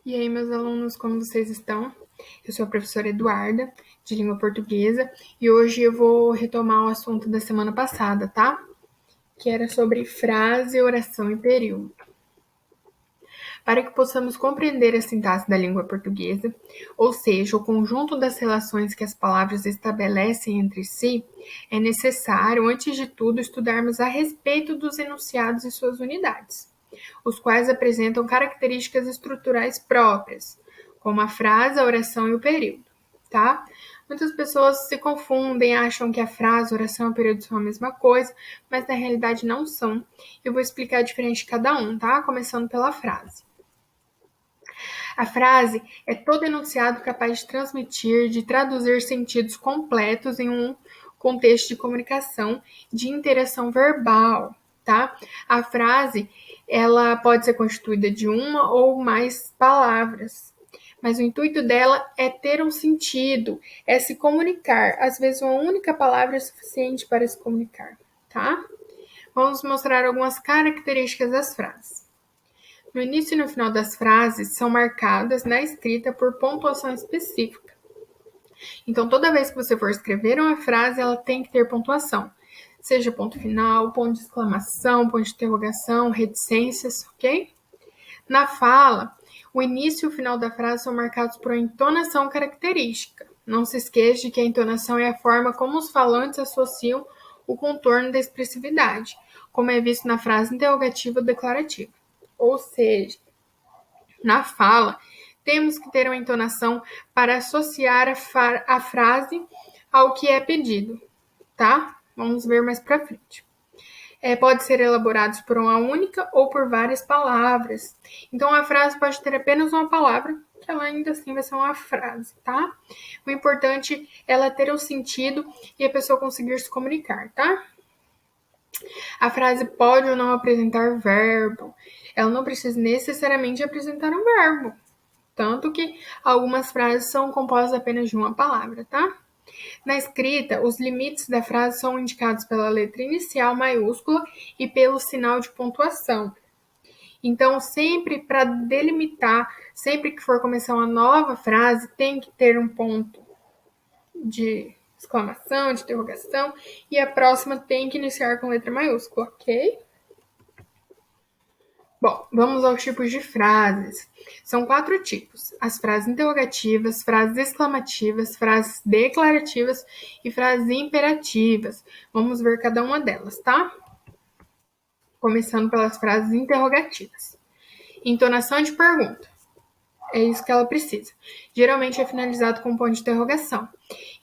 E aí, meus alunos, como vocês estão? Eu sou a professora Eduarda, de língua portuguesa, e hoje eu vou retomar o assunto da semana passada, tá? Que era sobre frase, oração e período. Para que possamos compreender a sintaxe da língua portuguesa, ou seja, o conjunto das relações que as palavras estabelecem entre si, é necessário, antes de tudo, estudarmos a respeito dos enunciados e suas unidades, os quais apresentam características estruturais próprias, como a frase, a oração e o período, tá? Muitas pessoas se confundem, acham que a frase, a oração e o período são a mesma coisa, mas na realidade não são. Eu vou explicar a diferença de cada um, tá? Começando pela frase. A frase é todo enunciado capaz de transmitir, de traduzir sentidos completos em um contexto de comunicação, de interação verbal, tá? A frase, ela pode ser constituída de uma ou mais palavras, mas o intuito dela é ter um sentido, é se comunicar. Às vezes, uma única palavra é suficiente para se comunicar, tá? Vamos mostrar algumas características das frases. No início e no final das frases são marcadas na escrita por pontuação específica. Então, toda vez que você for escrever uma frase, ela tem que ter pontuação. Seja ponto final, ponto de exclamação, ponto de interrogação, reticências, ok? Na fala, o início e o final da frase são marcados por uma entonação característica. Não se esqueça de que a entonação é a forma como os falantes associam o contorno da expressividade, como é visto na frase interrogativa ou declarativa. Ou seja, na fala, temos que ter uma entonação para associar a frase ao que é pedido, tá? Vamos ver mais para frente. Pode ser elaborados por uma única ou por várias palavras. Então, a frase pode ter apenas uma palavra, que ela ainda assim vai ser uma frase, tá? O importante é ela ter um sentido e a pessoa conseguir se comunicar, tá? A frase pode ou não apresentar verbo. Ela não precisa necessariamente apresentar um verbo. Tanto que algumas frases são compostas apenas de uma palavra, tá? Na escrita, os limites da frase são indicados pela letra inicial maiúscula e pelo sinal de pontuação. Então, sempre para delimitar, sempre que for começar uma nova frase, tem que ter um ponto de exclamação, de interrogação, e a próxima tem que iniciar com letra maiúscula, ok? Bom, vamos aos tipos de frases. São 4 tipos: as frases interrogativas, frases exclamativas, frases declarativas e frases imperativas. Vamos ver cada uma delas, tá? Começando pelas frases interrogativas. Entonação de pergunta. É isso que ela precisa. Geralmente é finalizado com um ponto de interrogação.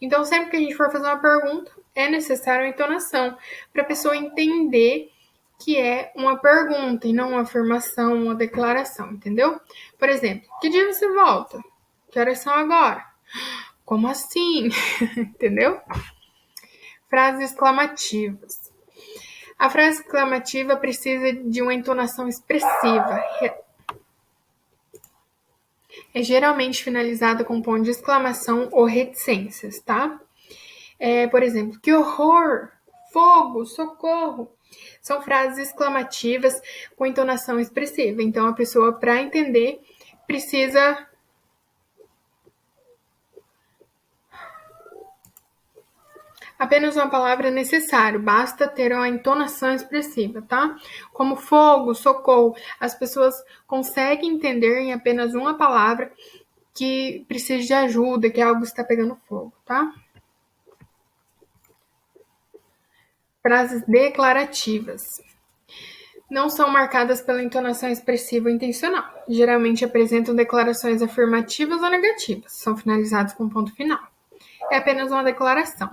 Então, sempre que a gente for fazer uma pergunta, é necessário uma entonação para a pessoa entender que é uma pergunta e não uma afirmação, uma declaração, entendeu? Por exemplo, que dia você volta? Que horas são agora? Como assim? Entendeu? Frases exclamativas. A frase exclamativa precisa de uma entonação expressiva. É geralmente finalizada com ponto de exclamação ou reticências, tá? Por exemplo, que horror! Fogo! Socorro! São frases exclamativas com entonação expressiva. Então, a pessoa, para entender, precisa apenas uma palavra é necessário, basta ter uma entonação expressiva, tá? Como fogo, socorro, as pessoas conseguem entender em apenas uma palavra que precisa de ajuda, que algo está pegando fogo, tá? Frases declarativas. Não são marcadas pela entonação expressiva ou intencional. Geralmente apresentam declarações afirmativas ou negativas. São finalizadas com ponto final. É apenas uma declaração.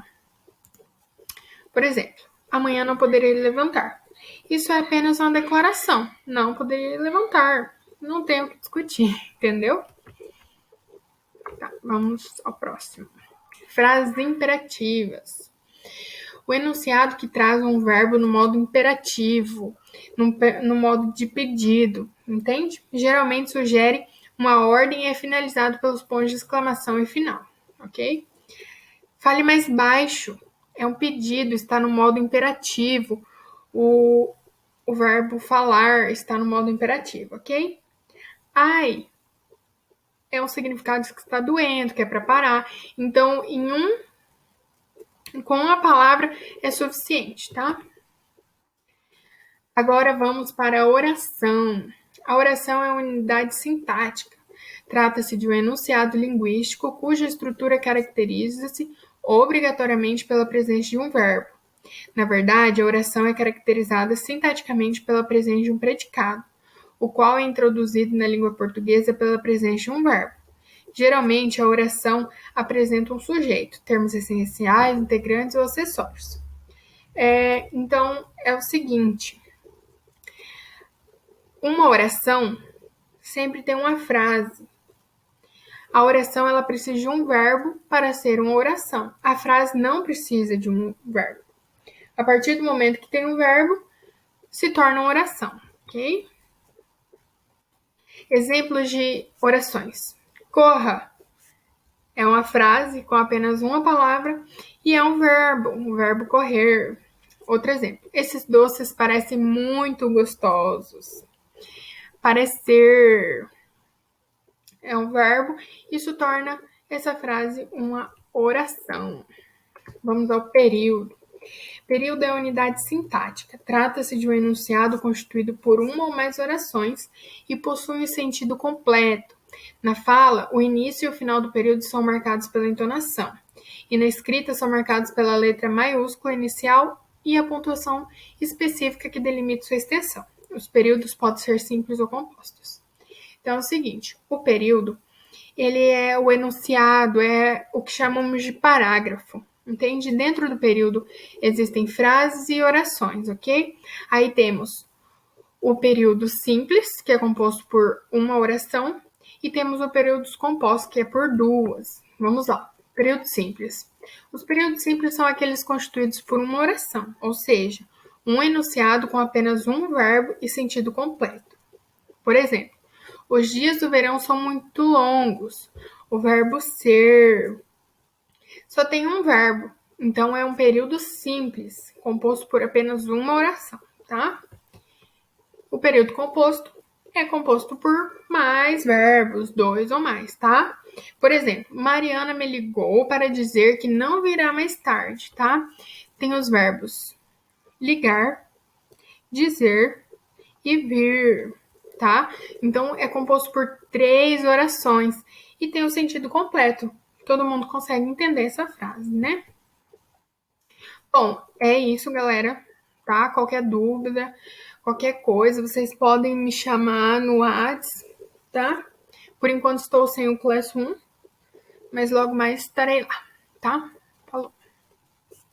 Por exemplo, amanhã não poderei levantar. Isso é apenas uma declaração. Não poderei levantar. Não tem o que discutir, entendeu? Tá, vamos ao próximo. Frases imperativas. O enunciado que traz um verbo no modo imperativo, no modo de pedido, entende? Geralmente sugere uma ordem e é finalizado pelos pontos de exclamação e final, ok? Fale mais baixo. É um pedido, está no modo imperativo. O verbo falar está no modo imperativo, ok? Ai, é um significado de que está doendo, que é para parar. Então, com uma palavra é suficiente, tá? Agora vamos para a oração. A oração é uma unidade sintática. Trata-se de um enunciado linguístico cuja estrutura caracteriza-se obrigatoriamente pela presença de um verbo. Na verdade, a oração é caracterizada sintaticamente pela presença de um predicado, o qual é introduzido na língua portuguesa pela presença de um verbo. Geralmente, a oração apresenta um sujeito, termos essenciais, integrantes ou acessórios. Então, é o seguinte: uma oração sempre tem uma frase. A oração ela precisa de um verbo para ser uma oração. A frase não precisa de um verbo. A partir do momento que tem um verbo, se torna uma oração, ok? Exemplos de orações. Corra é uma frase com apenas uma palavra e é um verbo correr. Outro exemplo. Esses doces parecem muito gostosos. Parecer é um verbo, isso torna essa frase uma oração. Vamos ao período. Período é a unidade sintática. Trata-se de um enunciado constituído por uma ou mais orações e possui um sentido completo. Na fala, o início e o final do período são marcados pela entonação, e na escrita são marcados pela letra maiúscula inicial e a pontuação específica que delimita sua extensão. Os períodos podem ser simples ou compostos. Então é o seguinte, o período, ele é o enunciado, é o que chamamos de parágrafo. Entende? Dentro do período existem frases e orações, ok? Aí temos o período simples, que é composto por uma oração, e temos o período composto, que é por duas. Vamos lá. Período simples. Os períodos simples são aqueles constituídos por uma oração, ou seja, um enunciado com apenas um verbo e sentido completo. Por exemplo, os dias do verão são muito longos. O verbo ser só tem um verbo, então é um período simples, composto por apenas uma oração, tá? O período composto é composto por mais verbos, 2 ou mais, tá? Por exemplo, Mariana me ligou para dizer que não virá mais tarde, tá? Tem os verbos ligar, dizer e vir, tá? Então é composto por 3 orações e tem o sentido completo. Todo mundo consegue entender essa frase, né? Bom, é isso, galera, tá? Qualquer dúvida, qualquer coisa, vocês podem me chamar no WhatsApp, tá? Por enquanto estou sem o Classroom, mas logo mais estarei lá, tá?